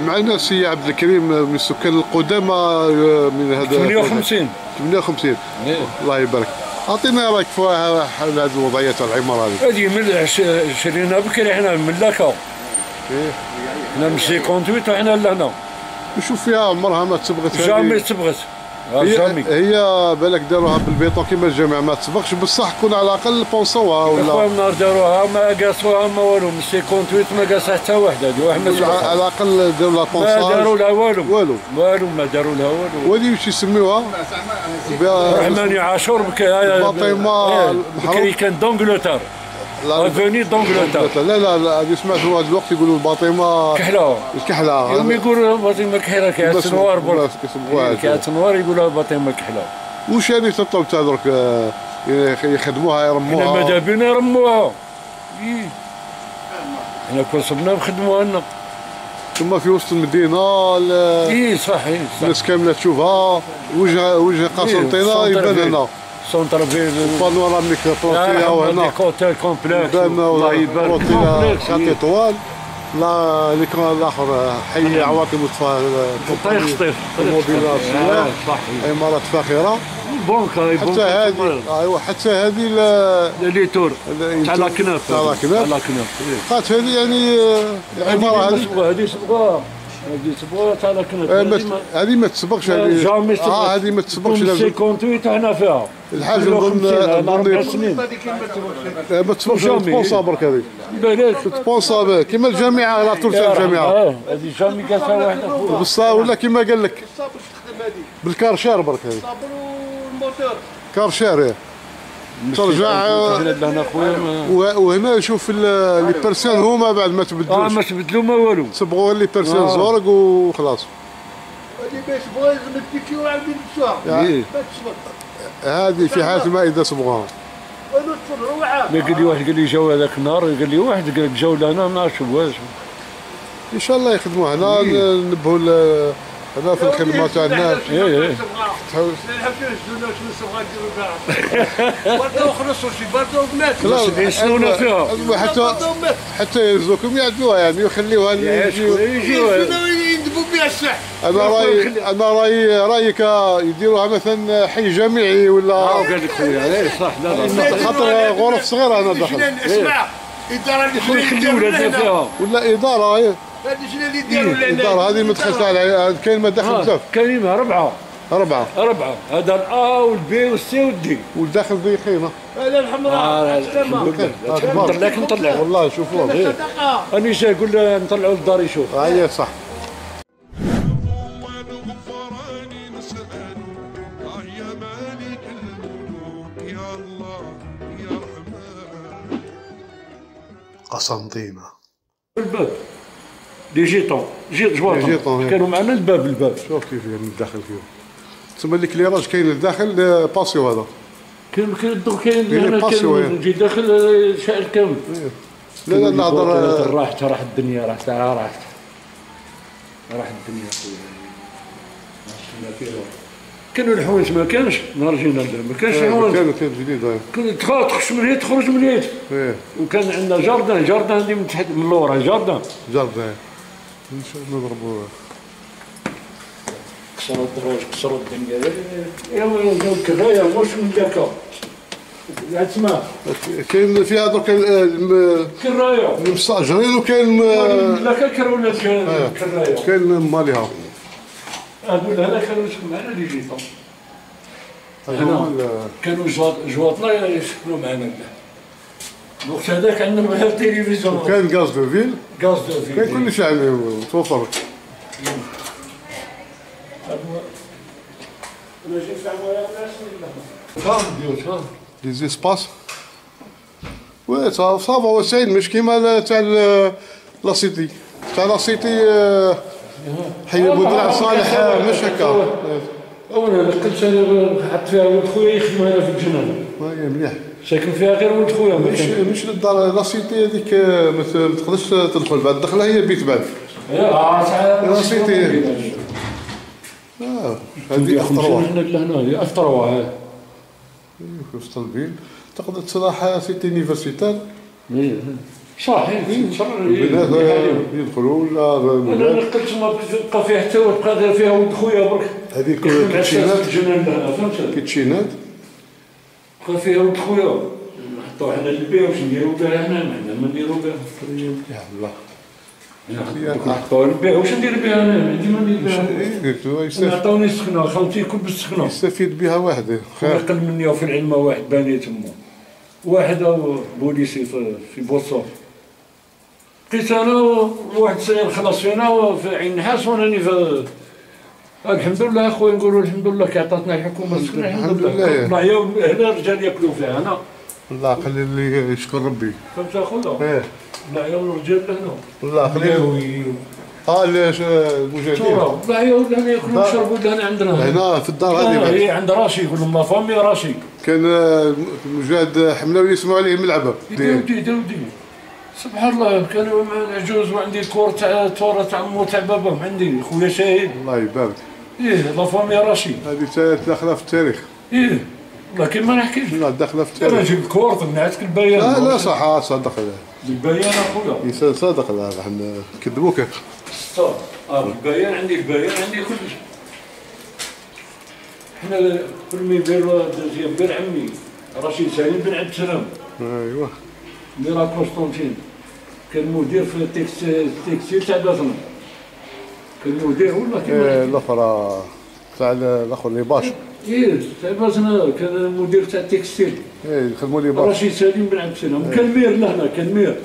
معنا السي عبد الكريم من السكان القدامى من هذا 58 الله يبارك. اعطينا رايك في حول هذه الوضعيه تاع العماره هذه من شرينا بكري حنا من لاكا. حنا من 58 وحنا لهنا. نشوف فيها عمرها ما تبغت. جامي تبغت. هي بالك داروها بالبيطون كيما الجامع ما تسبقش بصح كون على الاقل بونصوها ولا. اخوان النهار داروها ما قاسوها ما والو من 58 ما قاسها حتى واحد هذه واحد ما على الاقل داروا لها بونصاج. ما داروا لها والو ما داروا لها والو. وهذه واش يسميوها؟ رحماني عاشور فاطمه بكري كان دونجلتر. افوني دونجلتر. لا هذه سمعت هو هذا الوقت يقولوا الباطمه الكحله. يوم يقولوا الباطمه كحله كاس نوار برك. كاس نوار يقولوا الباطمه كحله. واش يعني تطلب تاع درك يخدموها يرموها؟ حنا ماذا بينا يرموها. حنا كون صبنا نخدموها لنا. ثم في وسط المدينه صحيح الناس كامله تشوفها وجه قسنطينه يبان هنا. سونتر فيل بانوراميك بروتيا وهنا كوتيل كومبلكس الله يبارك بروتيا خاطي طوال. لا ليكران الاخر حي عواطف مصطفى طيخ عمارات فاخره. البنك حتى هذه ايوا حتى هذه لي تور تاع لا كناف قالت هذه يعني العماره هذه صبغه تاع لا كناف. هذه ما تسبقش هذه ما تسبقش. 58 حنا فيها الحاجه نظن 4 سنين ما تسبقش البونصا برك هذه بالك البونصا كيما الجامعه لا طول تاع الجامعه. هذه جامي كاسها واحد اخويا بصح ولا كيما قال لك بالكارشار برك هذه كارشار ترجع وهنا شوف لي بيرسون هما بعد ما تبدلوش. ما تبدلوا ما والو صبغوا لي بيرسون زورق وخلاص. هذه باش بغا لازم تبيكيو عاودين تشوها. هذه في حالة ما إذا صبغوها. قال لي واحد قال لي جاو هذاك النهار قال لي واحد قال لك جاو لهنا ما نعرفش واش. إن شاء الله يخدموها هنا نبهوا هذا في الخدمة تاع الناس. برضو خلصوا شي برضو بنات. يسنونا فيها. حتى يرزقكم يعدوها يعني يخليوها يجيو يندبوا بها الصح. أنا رايك يديروها مثلا حي جامعي ولا. قال لك خويا صح لا خاطر غرف صغيرة أنا داخل. اسمع إدارة اللي فيها ولا إدارة هذه شنو اللي يديروا لنا؟ الدار هذه مدخلت على كاين مداخل بزاف. كاينين أربعة هذا الأ والبي والسي والدي والداخل ضيقين. هذا الحمراء نطلع والله شوفوها. أنا جاي أقول له نطلعوا للدار يشوف. هي صح. قسنطينة الباب لي جيطون جواطن كانوا معنا الباب شوف كيف يعني الداخل فيهم. تسمى الكليراج كاين للداخل باسيو هذا كاين الدور كاين يجي داخل شائل كامل. لا نهضر راحت الدنيا راحت الدنيا كانوا الحوايج ما كانش نهار جينا ما كانش حوايج. كانوا جديد. كنت تخش من هيت تخرج من هيت. وكان عندنا جاردان اللي من تحت من اللورا جاردان. نضربوا كسروا الدراج كسروا الدنيا. ايوا جاو الكرايه واش من داكا تسمع كاين فيها درك كرايه المستاجرين وكاين لا كرونا كرايه كاين ماليها. هذول هنا كانوا يسكنوا معنا اللي جيتهم. كانوا جواطنا يسكنوا معنا. الوقت هذاك عندنا غير التلفزيون. كاين غاز دو فيل. كاين كلشي يعني توفر. لي زيسباس وي صافا واسعين مش كيما تاع لاسيتي حي بودرع صالح مش هكا. انا قلت انا حط فيها ولد خويا يخدم هنا في الجنان. مليح ساكن فيها غير ولد خويا مش للدار لاسيتي هذيك ما تقدرش تدخل بعد الدخله هي بيت بعد. لاسيتي هذه اخطروا لهنا هذه اخطروا في وسط الفيل تقدر تصلح سيتي يونيفرسيتال صحيح البنات يدخلوا ولا انا نقلت ما بقى فيها حتى بقى غير فيها ولد خويا برك هذيك كيتشينات الجنان لهنا فهمت كيتشينات بقى فيها ولد خويا نحطوها حنا للبيع واش نديرو بها هنا ما نديرو بها يا الله نحطوها للبيع واش ندير بها انا عندي ما ندير بها قلت عطاوني السكنه خالتي كل بالسكنه يستفيد بها واحد خير اقل مني وفي العلم واحد باني تما واحد بوليسي في بوصور لقيت انا واحد السيد خلص فينا في عين نحاس وانني في الحمد لله اخويا نقولوا الحمد لله كي عطاتنا الحكومه السكنه الحمد لله معايا هنا الرجال ياكلوا فيها انا الله يخلي اللي يشكر ربي فهمت اخويا معايا الرجال هنا الله يخليه المجاهدين معايا هنا ياكلوا ويشربوا هنا عندنا هنا في الدار هذه هي عند راشي يقول لهم لا فامي راشي كان المجاهد حملاوي يسمعوا عليه ملعبه داودي سبحان الله كانوا مع العجوز وعندي الكور تاع التوره تاع مو تاع بابا عندي خويا شاهد الله يبارك لا فامي راشي هذه داخله في التاريخ لكن ما نحكيش لا داخله في التاريخ انا نجيب الكور نعتك البيان لا صح صدق البيان اخويا صادق لا راح نكذبوك البيان عندي كلش حنا برمي بير دوزيام بير عمي رشيد سالم بن عبد السلام ايوا ميرا قسطنطين كان مدير في التكستيل تاع بازنا كان مدير ولا كان الاخرى تاع الاخر اللي باشا تاع بازنا كان مدير تاع التكستيل يخدموا لي باشا رشيد سالم بن عبد السلام كان مير لهنا كان مير